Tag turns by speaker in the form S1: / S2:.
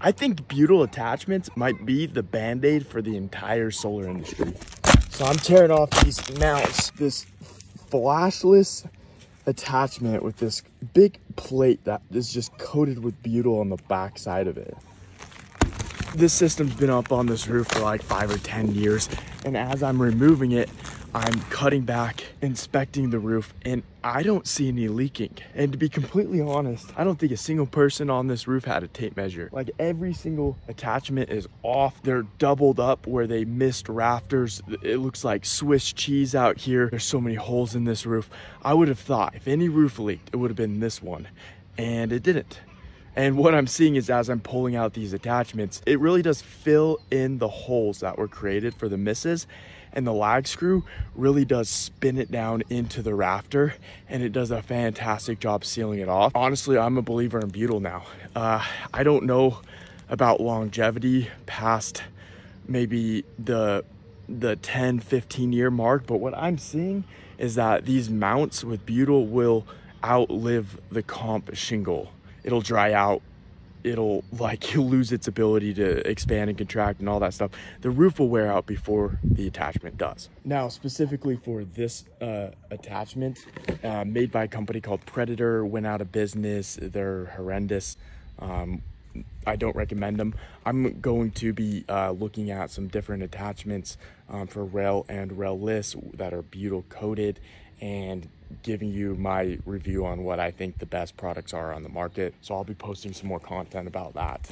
S1: I think Butyl attachments might be the band-aid for the entire solar industry. So I'm tearing off these mounts, this flashless attachment with this big plate that is just coated with Butyl on the back side of it. This system's been up on this roof for like 5 or 10 years. And as I'm removing it, I'm cutting back, inspecting the roof, and I don't see any leaking. And to be completely honest, I don't think a single person on this roof had a tape measure. Like every single attachment is off. They're doubled up where they missed rafters. It looks like Swiss cheese out here. There's so many holes in this roof. I would have thought if any roof leaked, it would have been this one, and it didn't. And what I'm seeing is as I'm pulling out these attachments, it really does fill in the holes that were created for the misses. And the lag screw really does spin it down into the rafter, and it does a fantastic job sealing it off. Honestly, I'm a believer in Butyl now. I don't know about longevity past maybe the 10, 15 year mark, but what I'm seeing is that these mounts with Butyl will outlive the comp shingle. It'll dry out. It'll you'll lose its ability to expand and contract and all that stuff. The roof will wear out before the attachment does. Now, specifically for this attachment, made by a company called Predator, went out of business. They're horrendous. I don't recommend them. I'm going to be looking at some different attachments for rail and rail-less that are Butyl coated, and giving you my review on what I think the best products are on the market. So I'll be posting some more content about that.